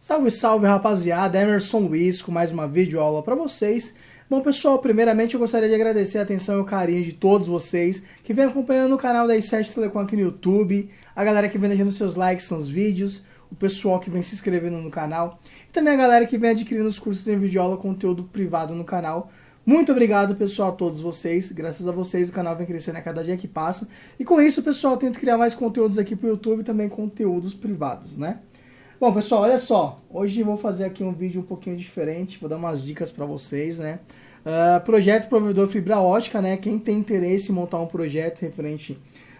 Salve, salve rapaziada, Emerson Luiz com mais uma videoaula para vocês. Bom pessoal, primeiramente eu gostaria de agradecer a atenção e o carinho de todos vocês que vem acompanhando o canal da i7 Telecom aqui no YouTube, a galera que vem deixando seus likes nos vídeos, o pessoal que vem se inscrevendo no canal e também a galera que vem adquirindo os cursos em videoaula, conteúdo privado no canal. Muito obrigado pessoal a todos vocês, graças a vocês o canal vem crescendo a cada dia que passa e com isso pessoal eu tento criar mais conteúdos aqui pro YouTube e também conteúdos privados, né? Bom pessoal, olha só, hoje eu vou fazer aqui um vídeo um pouquinho diferente, vou dar umas dicas para vocês, né? Projeto provedor fibra ótica, né? Quem tem interesse em montar um projeto referente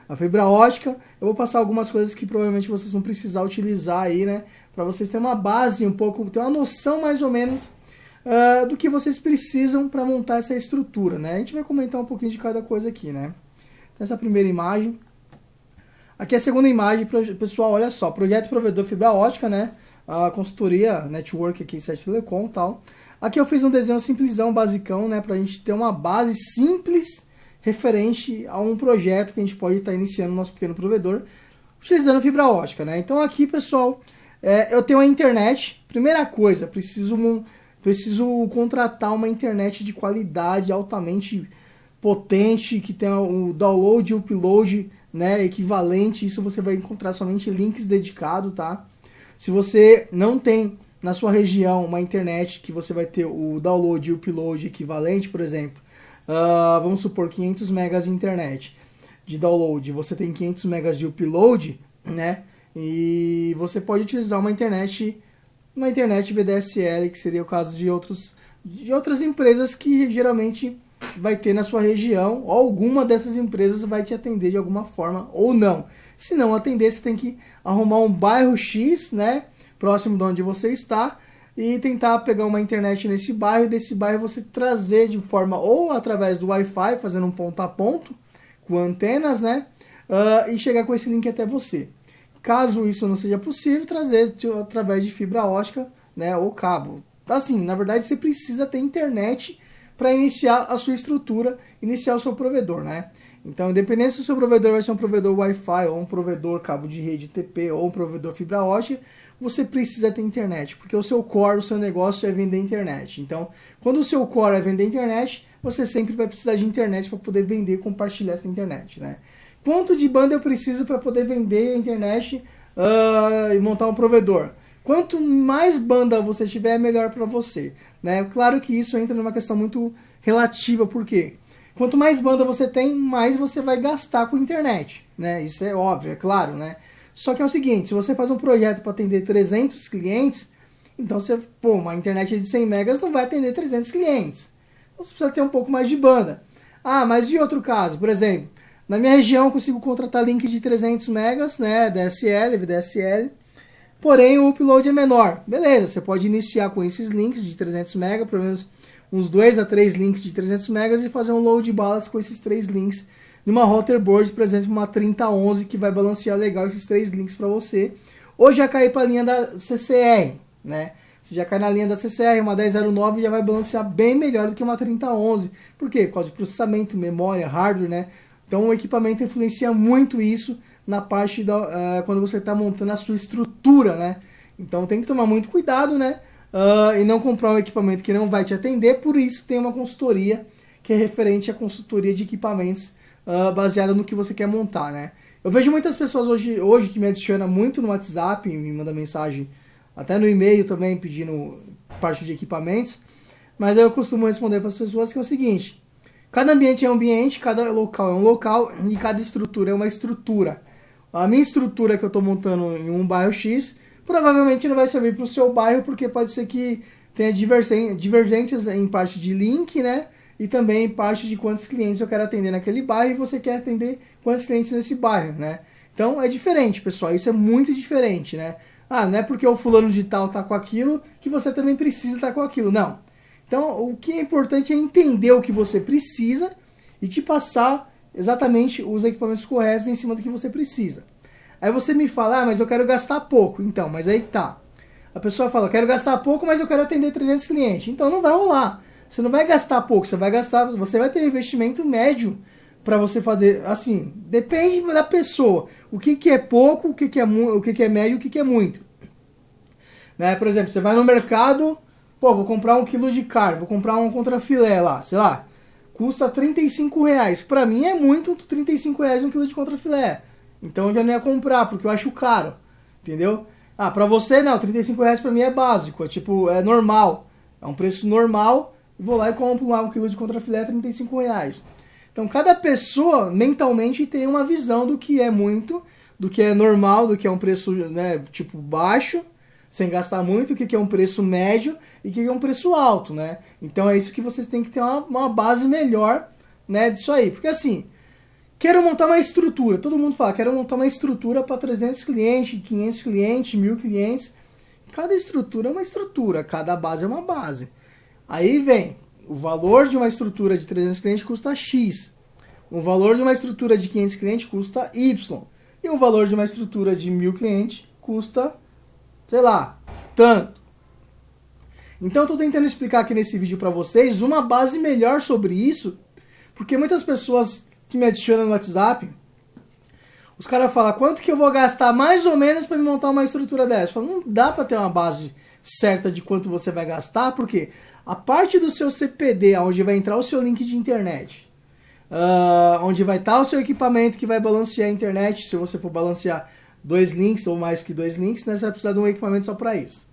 à fibra ótica, eu vou passar algumas coisas que provavelmente vocês vão precisar utilizar aí, né? Para vocês terem uma base um pouco, ter uma noção mais ou menos do que vocês precisam para montar essa estrutura, né? A gente vai comentar um pouquinho de cada coisa aqui, né? Então, essa primeira imagem. Aqui é a segunda imagem, pessoal, olha só, projeto provedor fibra ótica, né? A consultoria, network aqui, i7 Telecom e tal. Aqui eu fiz um desenho simplesão, basicão, né? Pra gente ter uma base simples referente a um projeto que a gente pode estar iniciando no nosso pequeno provedor, utilizando fibra ótica, né? Então aqui, pessoal, eu tenho a internet. Primeira coisa, preciso contratar uma internet de qualidade, altamente potente, que tenha o download e upload, né, equivalente. Isso você vai encontrar somente links dedicados, tá? Se você não tem na sua região uma internet que você vai ter o download e o upload equivalente, por exemplo, vamos supor 500 megas de internet de download, você tem 500 megas de upload, né? E você pode utilizar uma internet VDSL, que seria o caso de outras empresas que geralmente vai ter na sua região, ou alguma dessas empresas vai te atender de alguma forma, ou não. Se não atender, você tem que arrumar um bairro X, né, próximo de onde você está, e tentar pegar uma internet nesse bairro, e desse bairro você trazer de forma, ou através do Wi-Fi, fazendo um ponto a ponto, com antenas, né, e chegar com esse link até você. Caso isso não seja possível, trazer através de fibra ótica, né, ou cabo. Assim, na verdade, você precisa ter internet para iniciar a sua estrutura, iniciar o seu provedor, né? Então, independente se o seu provedor vai ser um provedor Wi-Fi, ou um provedor cabo de rede TP, ou um provedor fibra ótica, você precisa ter internet, porque o seu core, o seu negócio é vender internet. Então, quando o seu core é vender internet, você sempre vai precisar de internet para poder vender e compartilhar essa internet, né? Quanto de banda eu preciso para poder vender a internet e montar um provedor? Quanto mais banda você tiver, melhor para você, né? Claro que isso entra numa questão muito relativa, por quê? Quanto mais banda você tem, mais você vai gastar com internet, né? Isso é óbvio, é claro, né? Só que é o seguinte, se você faz um projeto para atender 300 clientes, então uma internet de 100 megas não vai atender 300 clientes. Então você precisa ter um pouco mais de banda. Ah, mas e outro caso, por exemplo, na minha região eu consigo contratar link de 300 megas, né? DSL, VDSL. Porém, o upload é menor. Beleza, você pode iniciar com esses links de 300 MB, pelo menos uns 2 a 3 links de 300 MB e fazer um load balance com esses 3 links numa router board, por exemplo, uma 3011 que vai balancear legal esses 3 links para você. Ou já cair para a linha da CCR, né? Você já cai na linha da CCR, uma 1009 já vai balancear bem melhor do que uma 3011. Por quê? Por causa de processamento, memória, hardware, né? Então o equipamento influencia muito isso na parte quando você está montando a sua estrutura, né? Então tem que tomar muito cuidado, né? E não comprar um equipamento que não vai te atender. Por isso tem uma consultoria que é referente à consultoria de equipamentos baseada no que você quer montar, né? Eu vejo muitas pessoas hoje que me adicionam muito no WhatsApp, me mandam mensagem até no e-mail também pedindo parte de equipamentos, mas eu costumo responder para as pessoas que é o seguinte: cada ambiente é um ambiente, cada local é um local e cada estrutura é uma estrutura. A minha estrutura que eu estou montando em um bairro X provavelmente não vai servir para o seu bairro, porque pode ser que tenha divergências em parte de link, né? E também em parte de quantos clientes eu quero atender naquele bairro e você quer atender quantos clientes nesse bairro, né? Então é diferente, pessoal, isso é muito diferente, né? Ah, não é porque o fulano de tal está com aquilo que você também precisa estar com aquilo, não. Então o que é importante é entender o que você precisa e te passar exatamente os equipamentos corretos em cima do que você precisa. Aí você me fala, mas eu quero gastar pouco. Então, mas aí tá. A pessoa fala, quero gastar pouco, mas eu quero atender 300 clientes. Então não vai rolar. Você não vai gastar pouco, você vai ter um investimento médio para você fazer, assim, depende da pessoa. O que é pouco, o que é médio, o que é muito. né? Por exemplo, você vai no mercado, pô, vou comprar 1 quilo de carne, vou comprar um contrafilé lá, sei lá, custa R$35. Pra mim é muito R$35 1 quilo de contrafilé. Então eu já não ia comprar, porque eu acho caro, entendeu? Ah, pra você não, R$35 pra mim é básico, é tipo, é normal. É um preço normal, vou lá e compro lá 1 quilo de contrafilé R$35. Então cada pessoa mentalmente tem uma visão do que é muito, do que é normal, do que é um preço, né, tipo baixo, sem gastar muito, o que é um preço médio e o que é um preço alto, né? Então é isso que vocês têm que ter uma base melhor, né, disso aí. Porque assim, quero montar uma estrutura, todo mundo fala, quero montar uma estrutura para 300 clientes, 500 clientes, 1000 clientes. Cada estrutura é uma estrutura, cada base é uma base. Aí vem, o valor de uma estrutura de 300 clientes custa X. O valor de uma estrutura de 500 clientes custa Y. E o valor de uma estrutura de 1000 clientes custa, sei lá, tanto. Então eu estou tentando explicar aqui nesse vídeo para vocês uma base melhor sobre isso, porque muitas pessoas que me adicionam no WhatsApp, os caras falam, quanto que eu vou gastar mais ou menos para me montar uma estrutura dessa? Eu falo, não dá para ter uma base certa de quanto você vai gastar, porque a parte do seu CPD, onde vai entrar o seu link de internet, onde vai estar o seu equipamento que vai balancear a internet, se você for balancear 2 links ou mais que 2 links, né, você vai precisar de um equipamento só para isso.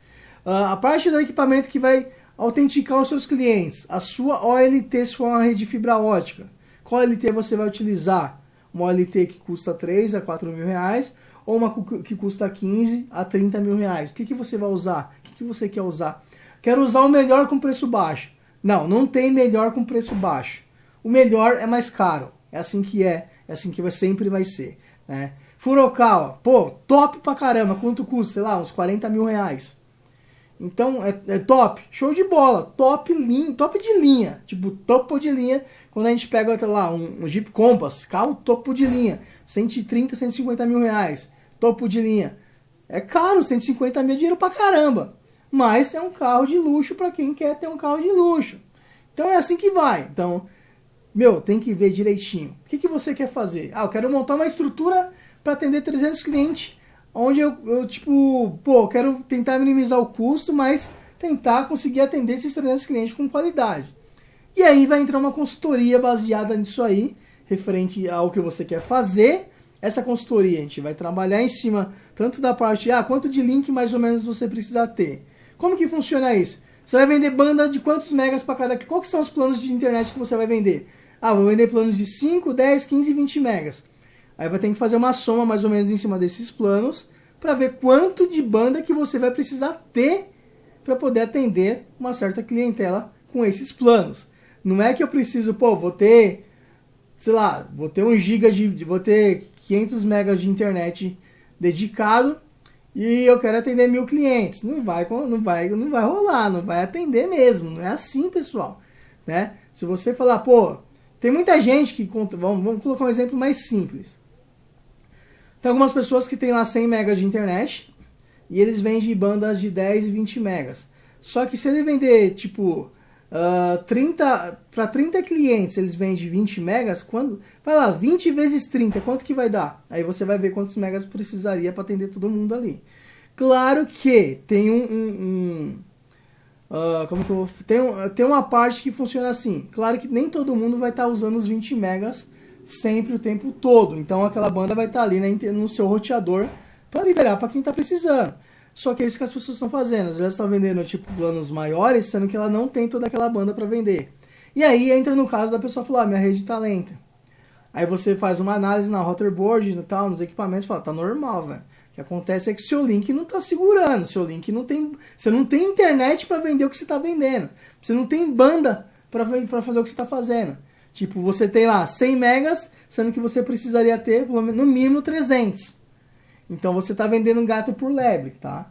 A parte do equipamento que vai autenticar os seus clientes, a sua OLT se for uma rede de fibra ótica. Qual OLT você vai utilizar? Uma OLT que custa 3 a 4 mil reais ou uma que custa 15 a 30 mil reais? O que você vai usar? O que você quer usar? Quero usar o melhor com preço baixo. Não, não tem melhor com preço baixo. O melhor é mais caro. É assim que sempre vai ser, né? Furokawa, pô, top pra caramba. Quanto custa? Sei lá, uns 40 mil reais. Então, é top. Show de bola. Top de linha. Tipo, topo de linha. Quando a gente pega, sei lá, um Jeep Compass, carro topo de linha. 130, 150 mil reais. Topo de linha. É caro, 150 mil é dinheiro pra caramba. Mas é um carro de luxo pra quem quer ter um carro de luxo. Então é assim que vai. Então, tem que ver direitinho. O que você quer fazer? Ah, eu quero montar uma estrutura para atender 300 clientes, onde eu tipo, quero tentar minimizar o custo, mas tentar conseguir atender esses 300 clientes com qualidade. E aí vai entrar uma consultoria baseada nisso aí, referente ao que você quer fazer. Essa consultoria a gente vai trabalhar em cima tanto da parte, quanto de link mais ou menos você precisa ter. Como que funciona isso? Você vai vender banda de quantos megas para cada... Qual que são os planos de internet que você vai vender? Vou vender planos de 5, 10, 15, 20 megas. Aí vai ter que fazer uma soma mais ou menos em cima desses planos para ver quanto de banda que você vai precisar ter para poder atender uma certa clientela com esses planos. Não é que eu preciso, vou ter, sei lá, vou ter 1 giga vou ter 500 megas de internet dedicado e eu quero atender 1000 clientes. Não vai rolar, não vai atender mesmo. Não é assim, pessoal, né? Se você falar, tem muita gente que conta, vamos colocar um exemplo mais simples. Tem algumas pessoas que têm lá 100 megas de internet e eles vendem bandas de 10 e 20 megas. Só que se ele vender, tipo, 30 clientes, eles vendem 20 megas, vai lá, 20 vezes 30, quanto que vai dar? Aí você vai ver quantos megas precisaria para atender todo mundo ali. Claro que tem tem uma parte que funciona assim. Claro que nem todo mundo vai estar usando os 20 megas sempre o tempo todo. Então aquela banda vai estar ali, né, no seu roteador para liberar para quem está precisando. Só que é isso que as pessoas estão fazendo. Elas estão vendendo tipo planos maiores, sendo que ela não tem toda aquela banda para vender. E aí entra no caso da pessoa falar, minha rede está lenta. Aí você faz uma análise na routerboard e tal, nos equipamentos, e fala, tá normal, velho. O que acontece é que seu link não está segurando, seu link não tem, você não tem internet para vender o que você está vendendo, você não tem banda para fazer o que você está fazendo. Tipo, você tem lá 100 megas, sendo que você precisaria ter no mínimo 300. Então você está vendendo um gato por lebre, tá?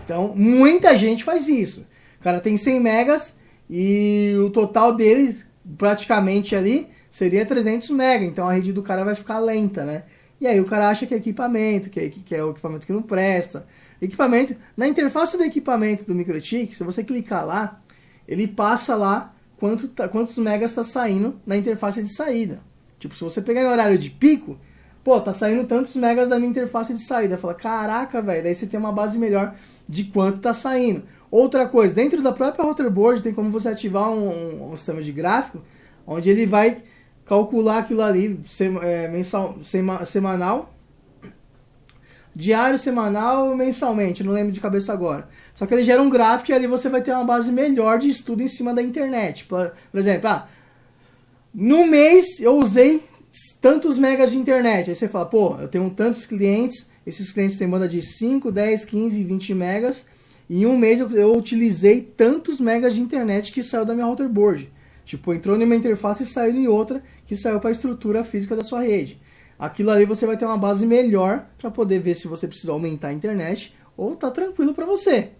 Então muita gente faz isso. O cara tem 100 megas e o total dele praticamente ali seria 300 megas. Então a rede do cara vai ficar lenta, né? E aí o cara acha que é equipamento, que é o equipamento que não presta. Equipamento, na interface do equipamento do MikroTik, se você clicar lá, ele passa lá quantos megas está saindo na interface de saída. Tipo, se você pegar em horário de pico, Pô, tá saindo tantos megas da minha interface de saída. Fala, caraca, velho, daí você tem uma base melhor de quanto tá saindo. Outra coisa, dentro da própria routerboard tem como você ativar um sistema de gráfico, onde ele vai calcular aquilo ali semanal, diário, semanal, mensalmente, não lembro de cabeça agora. Só que ele gera um gráfico e ali você vai ter uma base melhor de estudo em cima da internet. Por exemplo, no mês eu usei tantos megas de internet. Aí você fala, pô, eu tenho tantos clientes, esses clientes têm banda de 5, 10, 15, 20 megas. E em um mês eu utilizei tantos megas de internet que saiu da minha routerboard. Tipo, entrou em uma interface e saiu em outra que saiu para a estrutura física da sua rede. Aquilo ali você vai ter uma base melhor para poder ver se você precisa aumentar a internet ou tá tranquilo para você,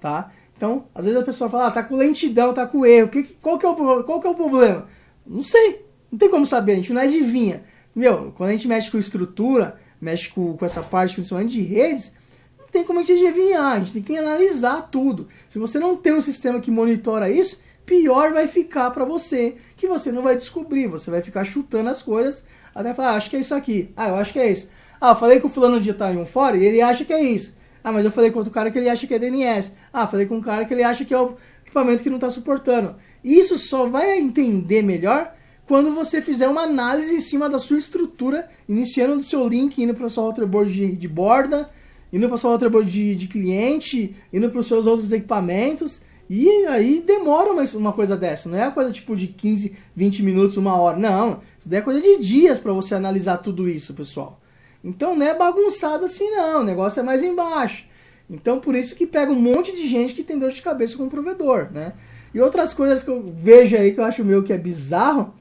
tá? Então, às vezes a pessoa fala, tá com lentidão, tá com erro, qual que é o problema? Não sei, não tem como saber, a gente não é adivinha. Meu, quando a gente mexe com estrutura, mexe com essa parte principalmente de redes, não tem como a gente adivinhar, a gente tem que analisar tudo. Se você não tem um sistema que monitora isso, pior vai ficar para você, que você não vai descobrir, você vai ficar chutando as coisas, até falar, acho que é isso aqui, eu acho que é isso. Eu falei com o fulano de tá em um fórum e ele acha que é isso. Mas eu falei com outro cara que ele acha que é DNS. Falei com um cara que ele acha que é o equipamento que não está suportando. Isso só vai entender melhor quando você fizer uma análise em cima da sua estrutura, iniciando do seu link, indo para a sua routerboard de borda, indo para a sua routerboard de cliente, indo para os seus outros equipamentos. E aí demora uma coisa dessa, não é uma coisa tipo de 15, 20 minutos, 1 hora, não. Isso daí é coisa de dias para você analisar tudo isso, pessoal. Então não é bagunçado assim não, o negócio é mais embaixo. Então por isso que pega um monte de gente que tem dor de cabeça com o provedor, né? E outras coisas que eu vejo aí que eu acho meio que é bizarro,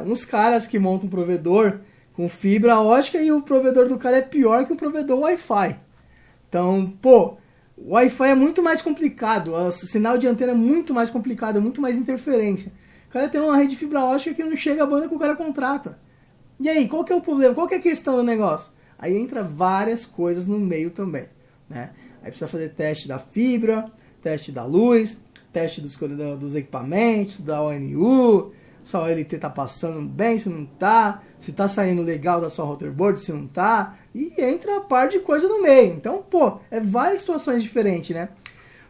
uns caras que montam um provedor com fibra ótica e o provedor do cara é pior que o provedor Wi-Fi. Então, pô, o Wi-Fi é muito mais complicado, o sinal de antena é muito mais complicado, é muito mais interferência. O cara tem uma rede de fibra ótica que não chega a banda que o cara contrata. E aí, qual que é o problema? Qual que é a questão do negócio? Aí entra várias coisas no meio também, né? Aí precisa fazer teste da fibra, teste da luz, teste dos equipamentos, da ONU, se a OLT tá passando bem, se não tá, se tá saindo legal da sua routerboard, se não tá, e entra a par de coisa no meio. Então, pô, é várias situações diferentes, né?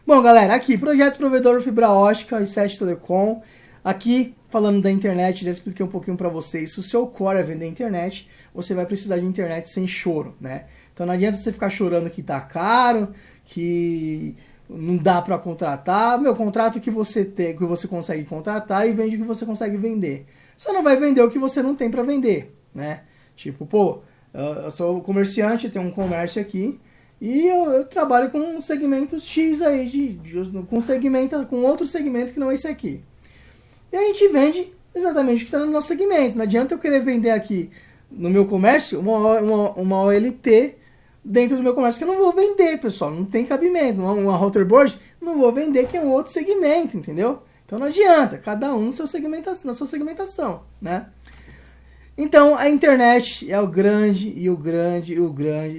Bom, galera, aqui, projeto provedor fibra ótica e I7 Telecom. Aqui, falando da internet, já expliquei um pouquinho para vocês. Se o seu core é vender internet, você vai precisar de internet sem choro, né? Então não adianta você ficar chorando que tá caro, que não dá para contratar. Meu, contrato que você tem, que você consegue contratar e vende o que você consegue vender. Você não vai vender o que você não tem para vender, né? Tipo, pô, eu sou comerciante, tenho um comércio aqui e eu trabalho com um segmento X aí, com outro segmento que não é esse aqui. E a gente vende exatamente o que está no nosso segmento. Não adianta eu querer vender aqui no meu comércio uma OLT dentro do meu comércio que eu não vou vender, pessoal. Não tem cabimento. Uma routerboard, não vou vender que é um outro segmento, entendeu? Então não adianta. Cada um na sua segmentação, né? Então a internet é o grande,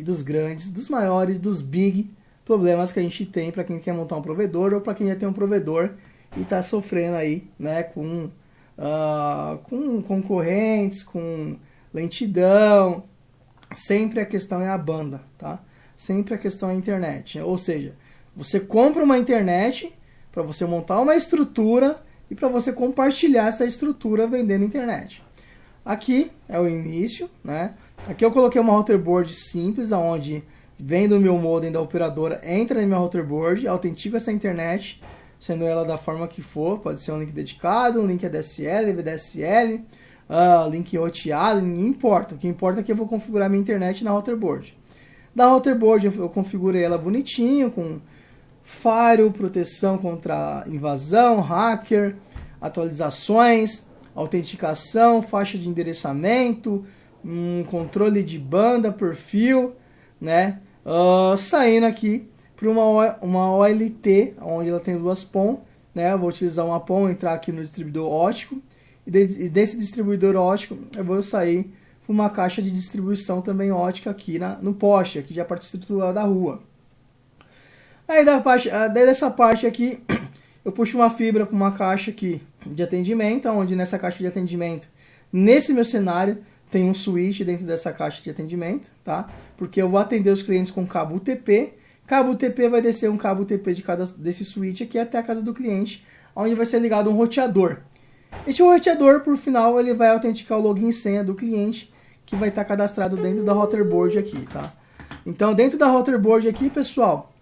dos maiores, dos big problemas que a gente tem para quem quer montar um provedor ou para quem já tem um provedor e está sofrendo aí, né, com concorrentes, com lentidão. Sempre a questão é a banda, tá? Sempre a questão é a internet. Ou seja, você compra uma internet para você montar uma estrutura e para você compartilhar essa estrutura vendendo internet. Aqui é o início, né? Aqui eu coloquei uma routerboard simples, onde vem do meu modem da operadora, entra na minha routerboard, autentico essa internet, sendo ela da forma que for, pode ser um link dedicado, um link ADSL, VDSL, link roteado, não importa. O que importa é que eu vou configurar minha internet na routerboard. Da routerboard eu configurei ela bonitinho, com firewall, proteção contra invasão, hacker, atualizações, autenticação, faixa de endereçamento, controle de banda, perfil, né? Saindo aqui para uma OLT, onde ela tem 2 PON, né? Eu vou utilizar uma PON, entrar aqui no distribuidor ótico, e desse distribuidor ótico eu vou sair para uma caixa de distribuição também ótica aqui no poste, aqui já a parte estrutural da rua. Aí dessa parte aqui, eu puxo uma fibra para uma caixa aqui de atendimento, onde nessa caixa de atendimento, nesse meu cenário, tem um switch dentro dessa caixa de atendimento, tá? Porque eu vou atender os clientes com cabo UTP. Cabo UTP vai descer um cabo UTP de cada desse switch aqui até a casa do cliente, onde vai ser ligado um roteador. Este roteador, por final, ele vai autenticar o login e senha do cliente, que vai estar cadastrado dentro da Routerboard aqui, tá? Então, dentro da Routerboard aqui, pessoal,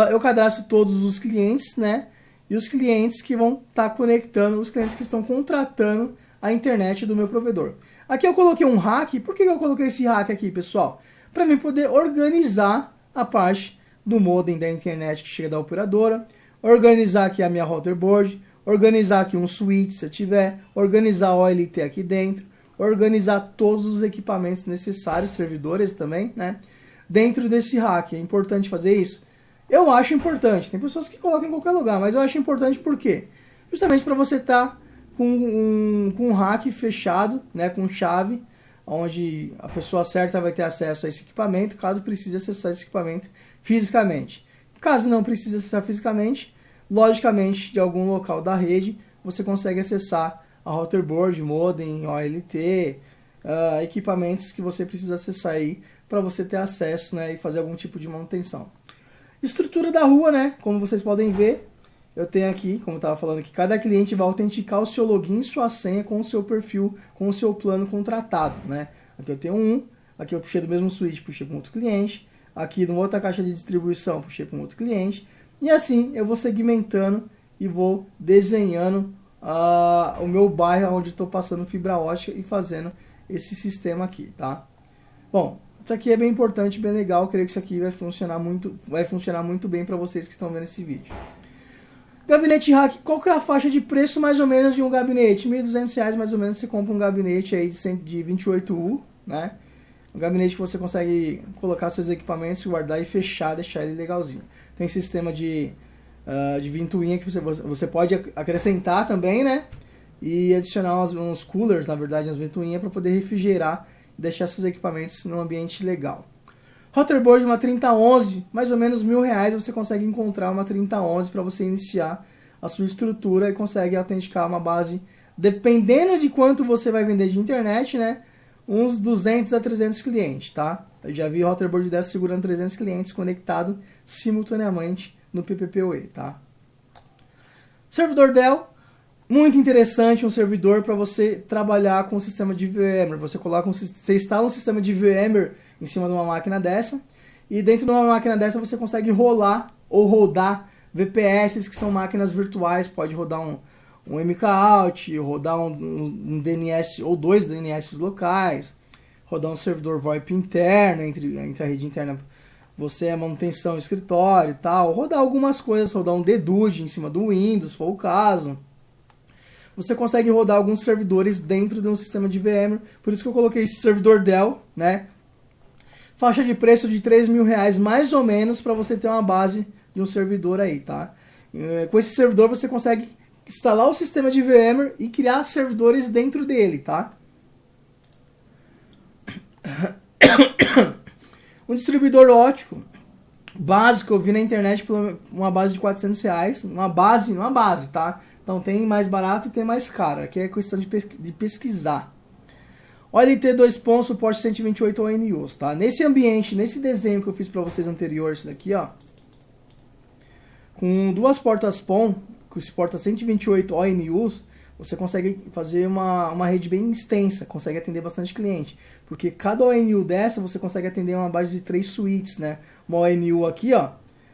eu cadastro todos os clientes, né? E os clientes que vão estar conectando, os clientes que estão contratando a internet do meu provedor. Aqui eu coloquei um hack. Por que eu coloquei esse hack aqui, pessoal? Para mim poder organizar a parte do modem da internet que chega da operadora, organizar aqui a minha Routerboard, organizar aqui um switch se eu tiver, organizar a OLT aqui dentro, organizar todos os equipamentos necessários, servidores também, né? Dentro desse hack. É importante fazer isso? Eu acho importante. Tem pessoas que colocam em qualquer lugar, mas eu acho importante por quê? Justamente para você estar com um hack fechado, né, com chave, onde a pessoa certa vai ter acesso a esse equipamento, caso precise acessar esse equipamento fisicamente. Caso não precise acessar fisicamente, logicamente, de algum local da rede, você consegue acessar a Routerboard, modem, OLT, equipamentos que você precisa acessar aí para você ter acesso, né, e fazer algum tipo de manutenção. Estrutura da rua, né, como vocês podem ver, eu tenho aqui, como eu estava falando, que cada cliente vai autenticar o seu login e sua senha com o seu perfil, com o seu plano contratado, né. Aqui eu tenho um, aqui eu puxei do mesmo switch, puxei para um outro cliente, aqui numa outra caixa de distribuição, puxei para um outro cliente, e assim eu vou segmentando e vou desenhando o meu bairro onde estou passando fibra ótica e fazendo esse sistema aqui, tá? Bom, isso aqui é bem importante, bem legal, eu creio que isso aqui vai funcionar muito bem para vocês que estão vendo esse vídeo. Gabinete hack, qual que é a faixa de preço mais ou menos de um gabinete? R$ 1.200 mais ou menos você compra um gabinete aí de 28U, né? Um gabinete que você consegue colocar seus equipamentos, guardar e fechar, deixar ele legalzinho. Tem sistema de ventoinha que você pode acrescentar também, né? E adicionar uns coolers, na verdade, umas ventoinhas para poder refrigerar e deixar seus equipamentos num ambiente legal. Routerboard, uma 3011, mais ou menos R$ 1.000 você consegue encontrar uma 3011 para você iniciar a sua estrutura e consegue autenticar uma base, dependendo de quanto você vai vender de internet, né? Uns 200 a 300 clientes, tá? Eu já vi Routerboard dessa segurando 300 clientes conectado simultaneamente no PPPoE, tá? Servidor Dell, muito interessante, um servidor para você trabalhar com o sistema de VMware. Você instala um sistema de VMware em cima de uma máquina dessa, e dentro de uma máquina dessa você consegue rolar ou rodar VPS, que são máquinas virtuais, pode rodar um MKOut, rodar um DNS ou 2 DNS locais, rodar um servidor VoIP interno entre a rede interna, você é manutenção escritório e tal, rodar algumas coisas, rodar um dedude em cima do Windows, se for o caso. Você consegue rodar alguns servidores dentro de um sistema de VMware, por isso que eu coloquei esse servidor Dell, né? Faixa de preço de R$ 3.000 mais ou menos para você ter uma base de um servidor aí, tá? Com esse servidor você consegue instalar o sistema de VMware e criar servidores dentro dele, tá? Um distribuidor óptico básico, eu vi na internet por uma base de R$ 400, uma base, tá? Então tem mais barato e tem mais caro, aqui é questão de pesquisar. OLT 2 pontos, suporte 128 ONUs, tá? Nesse ambiente, nesse desenho que eu fiz para vocês anterior, esse daqui, ó, com duas portas PON, que suporta 128 ONUs, você consegue fazer uma rede bem extensa, consegue atender bastante cliente. Porque cada ONU dessa, você consegue atender uma base de 3 suítes, né? Uma ONU aqui, ó,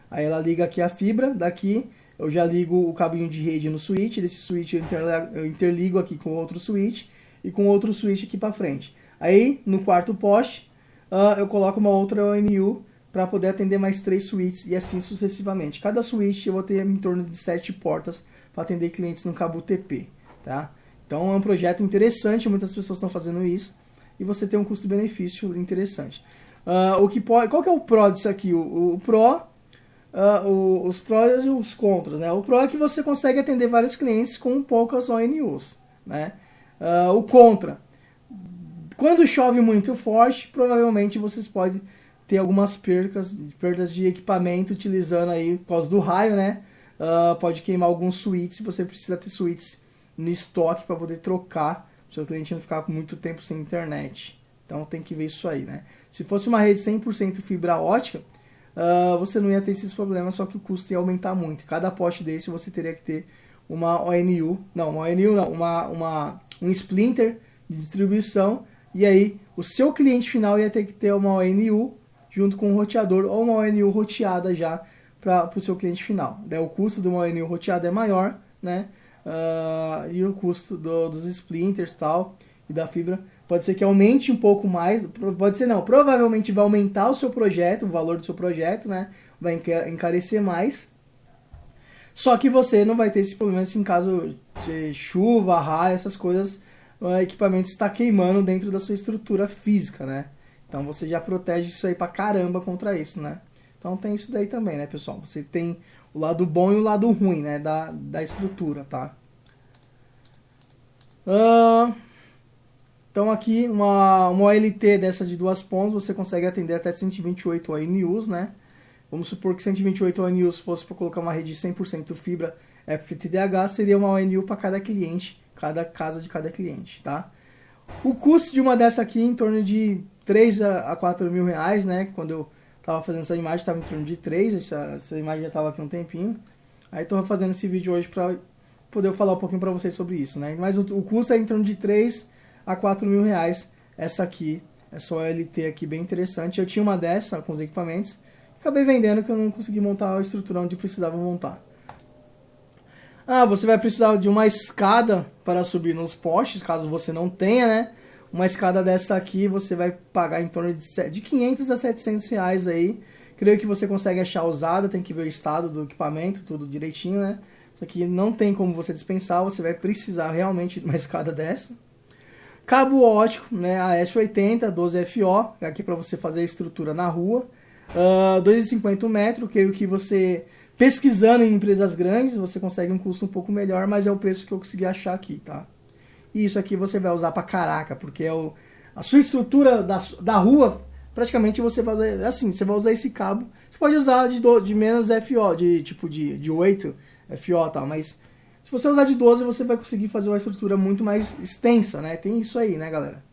aí ela liga aqui a fibra, daqui eu já ligo o cabinho de rede no switch, desse switch eu interligo aqui com outro switch, e com outro switch aqui para frente. Aí, no quarto poste, eu coloco uma outra ONU para poder atender mais 3 suítes e assim sucessivamente. Cada switch eu vou ter em torno de 7 portas para atender clientes no cabo UTP, tá? Então é um projeto interessante, muitas pessoas estão fazendo isso e você tem um custo-benefício interessante. Qual que é o pró disso aqui? O pró, os prós e os contras, né? O pró é que você consegue atender vários clientes com poucas ONUs, né? O contra, quando chove muito forte, provavelmente vocês podem ter algumas perdas de equipamento utilizando aí, por causa do raio, né? Pode queimar alguns switches, você precisa ter switches no estoque para poder trocar seu cliente não ficar com muito tempo sem internet. Então tem que ver isso aí, né? Se fosse uma rede 100% fibra ótica, você não ia ter esses problemas, só que o custo ia aumentar muito. Cada poste desse você teria que ter uma ONU, um splinter de distribuição, e aí o seu cliente final ia ter que ter uma ONU junto com um roteador, ou uma ONU roteada já para o seu cliente final. Daí o custo de uma ONU roteada é maior, né? E o custo dos splinters tal, e da fibra pode ser que aumente um pouco mais, pode ser não, provavelmente vai aumentar o seu projeto, o valor do seu projeto, né? Vai encarecer mais. Só que você não vai ter esse problema se em caso de chuva, raio, essas coisas, o equipamento está queimando dentro da sua estrutura física, né? Então você já protege isso aí pra caramba contra isso, né? Então tem isso daí também, né, pessoal? Você tem o lado bom e o lado ruim, né, da estrutura, tá? Então aqui, uma OLT dessa de 2 pontos, você consegue atender até 128 ONUs, né? Vamos supor que 128 ONUs fosse para colocar uma rede de 100% fibra FTTH, seria uma ONU para cada cliente, cada casa de cada cliente, tá? O custo de uma dessa aqui em torno de 3 a 4 mil reais, né? Quando eu estava fazendo essa imagem, estava em torno de 3, essa imagem já estava aqui um tempinho. Aí estou fazendo esse vídeo hoje para poder falar um pouquinho para vocês sobre isso, né? Mas o custo é em torno de 3 a 4 mil reais, essa aqui, essa OLT aqui bem interessante. Eu tinha uma dessa com os equipamentos, acabei vendendo que eu não consegui montar a estrutura onde precisava montar. Você vai precisar de uma escada para subir nos postes, caso você não tenha, né? Uma escada dessa aqui você vai pagar em torno de 500 a 700 reais aí. Creio que você consegue achar usada, tem que ver o estado do equipamento, tudo direitinho, né? Isso aqui não tem como você dispensar, você vai precisar realmente de uma escada dessa. Cabo ótico, né? AS80, 12FO, aqui para você fazer a estrutura na rua. 2,50 metros, creio que você, pesquisando em empresas grandes, você consegue um custo um pouco melhor, mas é o preço que eu consegui achar aqui, tá? E isso aqui você vai usar pra caraca, porque é a sua estrutura da rua, praticamente você vai usar, assim, você vai usar esse cabo. Você pode usar de menos FO, de 8 FO, tá? Mas se você usar de 12, você vai conseguir fazer uma estrutura muito mais extensa, né? Tem isso aí, né, galera?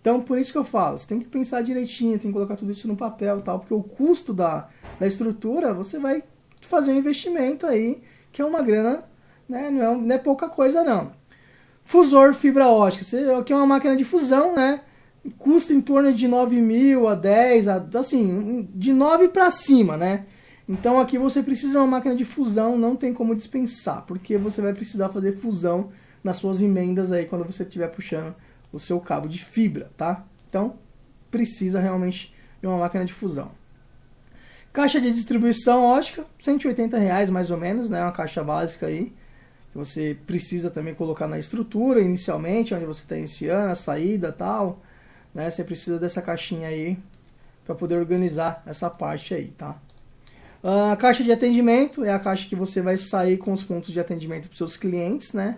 Então, por isso que eu falo, você tem que pensar direitinho, tem que colocar tudo isso no papel e tal, porque o custo da estrutura, você vai fazer um investimento aí, que é uma grana, né? Não é pouca coisa, não. Fusor fibra ótica, que é uma máquina de fusão, né? Custa em torno de 9 mil a 10, assim, de 9 para cima, né? Então aqui você precisa de uma máquina de fusão, não tem como dispensar, porque você vai precisar fazer fusão nas suas emendas aí quando você estiver puxando o seu cabo de fibra, tá? Então precisa realmente de uma máquina de fusão. Caixa de distribuição ótica, 180 reais mais ou menos, né? Uma caixa básica aí, que você precisa também colocar na estrutura inicialmente, onde você está iniciando, a saída e tal, né? Você precisa dessa caixinha aí para poder organizar essa parte aí, tá? A caixa de atendimento é a caixa que você vai sair com os pontos de atendimento para os seus clientes, né?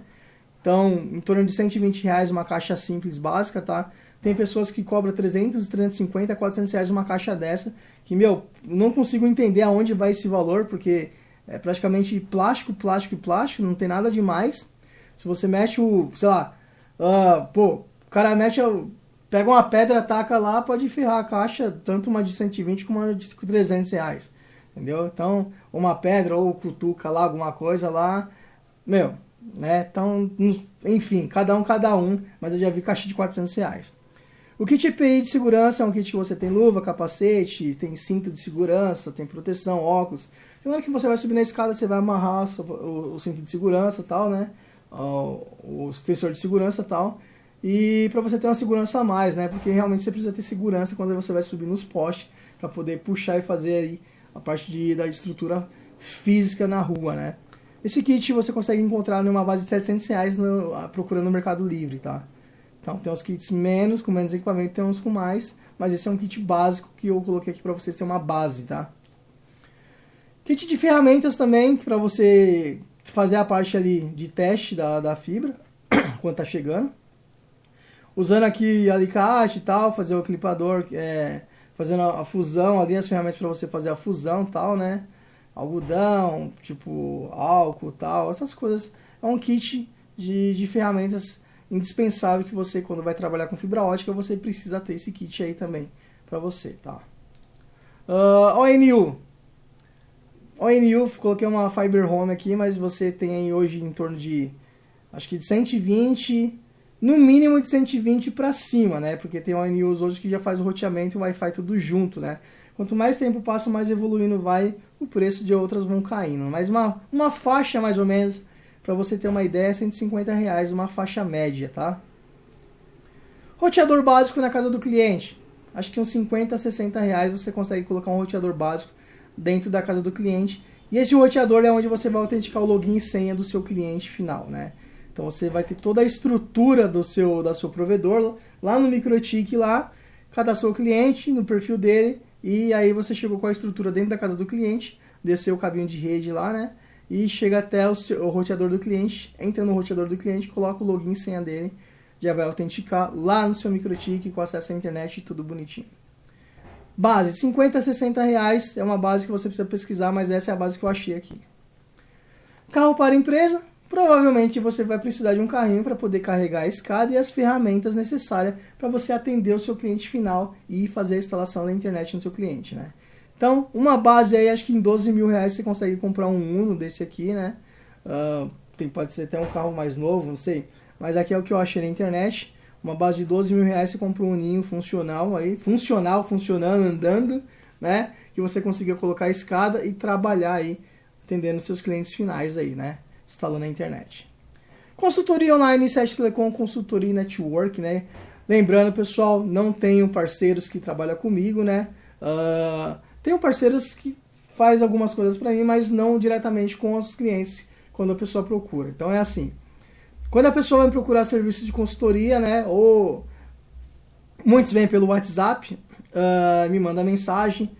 Então, em torno de 120 reais uma caixa simples básica, tá? Tem pessoas que cobram 300, 350, 400 reais uma caixa dessa, que, não consigo entender aonde vai esse valor, porque é praticamente plástico, plástico e plástico, não tem nada demais. Se você mexe sei lá, o cara pega uma pedra, taca lá, pode ferrar a caixa, tanto uma de 120 como uma de 300 reais. Entendeu? Então, uma pedra ou cutuca lá, alguma coisa lá, né? Então, enfim, cada um, mas eu já vi caixa de 400 reais. O kit EPI de segurança é um kit que você tem luva, capacete, tem cinto de segurança, tem proteção, óculos. Na hora que você vai subir na escada, você vai amarrar o cinto de segurança e tal, né? O extensor de segurança e tal. E para você ter uma segurança a mais, né? Porque realmente você precisa ter segurança quando você vai subir nos postes para poder puxar e fazer aí a parte da estrutura física na rua, né? Esse kit você consegue encontrar numa base de 700 reais procurando no Mercado Livre, tá? Então tem uns kits com menos equipamento, tem uns com mais, mas esse é um kit básico que eu coloquei aqui para vocês ter uma base, tá? Kit de ferramentas também, para você fazer a parte ali de teste da fibra, quando tá chegando. Usando aqui alicate e tal, fazer o clipador, fazendo a fusão ali, as ferramentas para você fazer a fusão e tal, né? Algodão, tipo álcool e tal, essas coisas. É um kit de ferramentas indispensável que você, quando vai trabalhar com fibra ótica, você precisa ter esse kit aí também para você, tá? ONU, coloquei uma Fiber Home aqui, mas você tem aí hoje em torno de, acho que de 120, no mínimo de 120 para cima, né? Porque tem ONUs hoje que já faz o roteamento e o Wi-Fi tudo junto, né? Quanto mais tempo passa, mais evoluindo vai, o preço de outras vão caindo. Mas uma faixa mais ou menos, para você ter uma ideia, R$150, uma faixa média, tá? Roteador básico na casa do cliente. Acho que uns 50 a 60 reais você consegue colocar um roteador básico dentro da casa do cliente. E esse roteador é onde você vai autenticar o login e senha do seu cliente final, né? Então você vai ter toda a estrutura do seu provedor lá no MikroTik, lá, cadastrou o cliente no perfil dele, e aí você chegou com a estrutura dentro da casa do cliente, desceu o cabinho de rede lá, né? E chega até o roteador do cliente, entra no roteador do cliente, coloca o login e senha dele, já vai autenticar lá no seu MikroTik com acesso à internet e tudo bonitinho. Base, 50 a 60 reais, é uma base que você precisa pesquisar, mas essa é a base que eu achei aqui. Carro para empresa, provavelmente você vai precisar de um carrinho para poder carregar a escada e as ferramentas necessárias para você atender o seu cliente final e fazer a instalação da internet no seu cliente, né? Então, uma base aí, acho que em 12 mil reais você consegue comprar um Uno desse aqui, né? Pode ser até um carro mais novo, não sei. Mas aqui é o que eu achei na internet. Uma base de 12 mil reais você compra um Uninho funcional aí, funcionando, andando, né? Que você consiga colocar a escada e trabalhar aí, atendendo seus clientes finais aí, né? Instalando a internet. Consultoria online, I7 Telecom, consultoria network, né? Lembrando, pessoal, não tenho parceiros que trabalham comigo, né? Tenho parceiros que faz algumas coisas para mim, mas não diretamente com os clientes quando a pessoa procura. Então é assim, quando a pessoa vai procurar serviço de consultoria, né, ou muitos vêm pelo WhatsApp, me manda mensagem,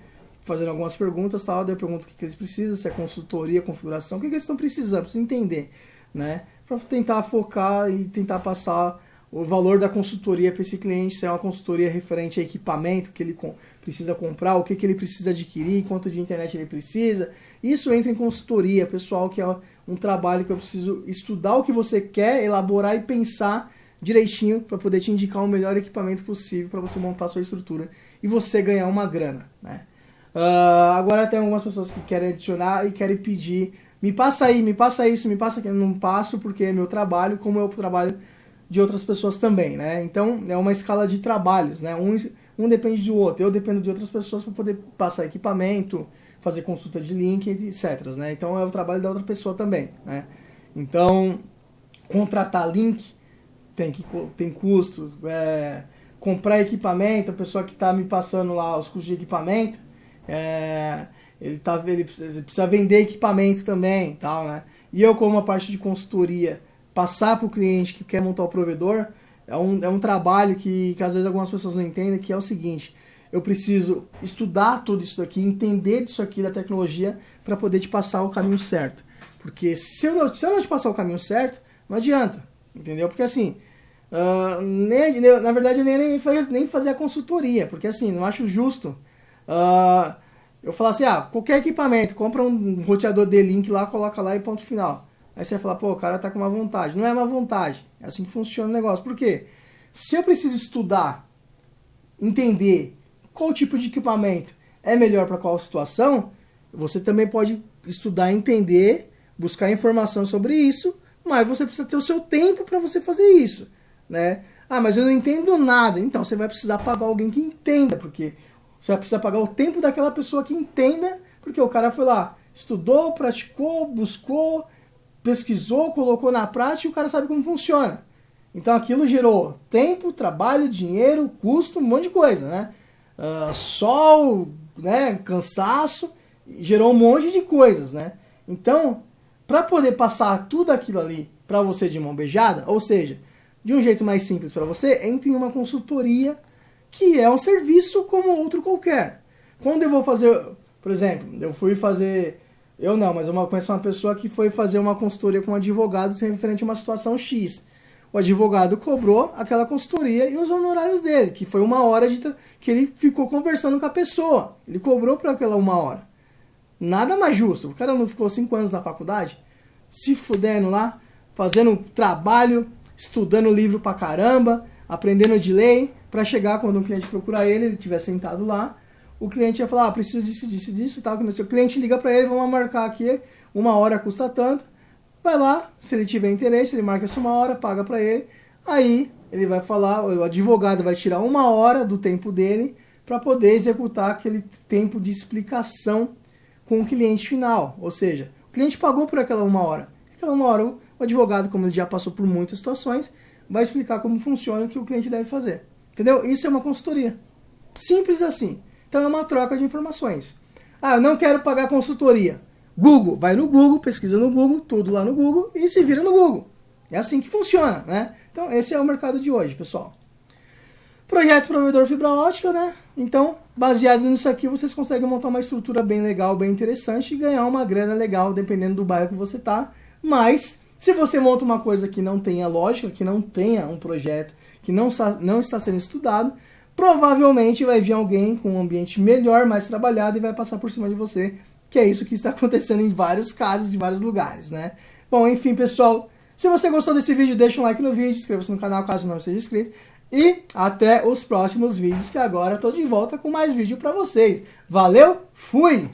fazendo algumas perguntas, tal, daí eu pergunto o que eles precisam, se é consultoria, configuração, o que eles estão precisando, preciso entender, né, para tentar focar e tentar passar o valor da consultoria para esse cliente, se é uma consultoria referente a equipamento que ele precisa comprar, o que ele precisa adquirir, quanto de internet ele precisa. Isso entra em consultoria, pessoal, que é um trabalho que eu preciso estudar o que você quer, elaborar e pensar direitinho para poder te indicar o melhor equipamento possível para você montar a sua estrutura e você ganhar uma grana, né? Agora tem algumas pessoas que querem adicionar e querem pedir, me passa isso, me passa aquilo. Não passo porque é meu trabalho, como é o trabalho de outras pessoas também, né? Então é uma escala de trabalhos, né? Um depende do outro. Eu dependo de outras pessoas para poder passar equipamento, fazer consulta de link, etc, né? Então é o trabalho da outra pessoa também, né? Então contratar link tem custo, comprar equipamento, a pessoa que está me passando lá os custos de equipamento, ele precisa vender equipamento também, tal, né? E eu, como uma parte de consultoria, passar para o cliente que quer montar o provedor é um trabalho que às vezes algumas pessoas não entendem, que é o seguinte: eu preciso estudar tudo isso aqui, entender disso aqui da tecnologia para poder te passar o caminho certo. Porque se eu não te passar o caminho certo, não adianta, entendeu? Porque assim, na verdade eu nem fazer a consultoria, porque assim, não acho justo eu falar assim, qualquer equipamento, compra um roteador D-Link lá, coloca lá e ponto final. Aí você vai falar, pô, o cara tá com uma vontade. Não é uma vontade, é assim que funciona o negócio. Por quê? Se eu preciso estudar, entender qual tipo de equipamento é melhor para qual situação, você também pode estudar, entender, buscar informação sobre isso, mas você precisa ter o seu tempo para você fazer isso, né? Mas eu não entendo nada. Então você vai precisar pagar alguém que entenda, porque você vai precisar pagar o tempo daquela pessoa que entenda, porque o cara foi lá, estudou, praticou, buscou, pesquisou, colocou na prática e o cara sabe como funciona. Então aquilo gerou tempo, trabalho, dinheiro, custo, um monte de coisa, né? Sol, né? Cansaço, gerou um monte de coisas, né? Então, para poder passar tudo aquilo ali para você de mão beijada, ou seja, de um jeito mais simples para você, entre em uma consultoria, que é um serviço como outro qualquer. Quando eu vou fazer, por exemplo, eu fui fazer, eu não, mas eu conheço uma pessoa que foi fazer uma consultoria com um advogado referente a uma situação X. O advogado cobrou aquela consultoria e os honorários dele, que foi 1 hora que ele ficou conversando com a pessoa. Ele cobrou por aquela 1 hora. Nada mais justo. O cara não ficou 5 anos na faculdade, se fudendo lá, fazendo trabalho, estudando livro pra caramba, aprendendo de lei, para chegar quando um cliente procurar ele estiver sentado lá, o cliente vai falar, preciso disso e tal, que não sei. O cliente liga para ele, vamos marcar aqui, 1 hora custa tanto, vai lá, se ele tiver interesse, ele marca essa 1 hora, paga para ele, aí ele vai falar, o advogado vai tirar 1 hora do tempo dele para poder executar aquele tempo de explicação com o cliente final, ou seja, o cliente pagou por aquela 1 hora, aquela 1 hora o advogado, como ele já passou por muitas situações, vai explicar como funciona e o que o cliente deve fazer. Entendeu? Isso é uma consultoria. Simples assim. Então é uma troca de informações. Ah, eu não quero pagar consultoria. Google. Vai no Google, pesquisa no Google, tudo lá no Google e se vira no Google. É assim que funciona, né? Então esse é o mercado de hoje, pessoal. Projeto provedor fibra ótica, né? Então, baseado nisso aqui, vocês conseguem montar uma estrutura bem legal, bem interessante e ganhar uma grana legal, dependendo do bairro que você tá. Mas, se você monta uma coisa que não tenha lógica, que não tenha um projeto, que não está sendo estudado, provavelmente vai vir alguém com um ambiente melhor, mais trabalhado e vai passar por cima de você, que é isso que está acontecendo em vários casos, em vários lugares, né? Bom, enfim, pessoal, se você gostou desse vídeo, deixa um like no vídeo, inscreva-se no canal caso não seja inscrito e até os próximos vídeos, que agora estou de volta com mais vídeo para vocês. Valeu, fui!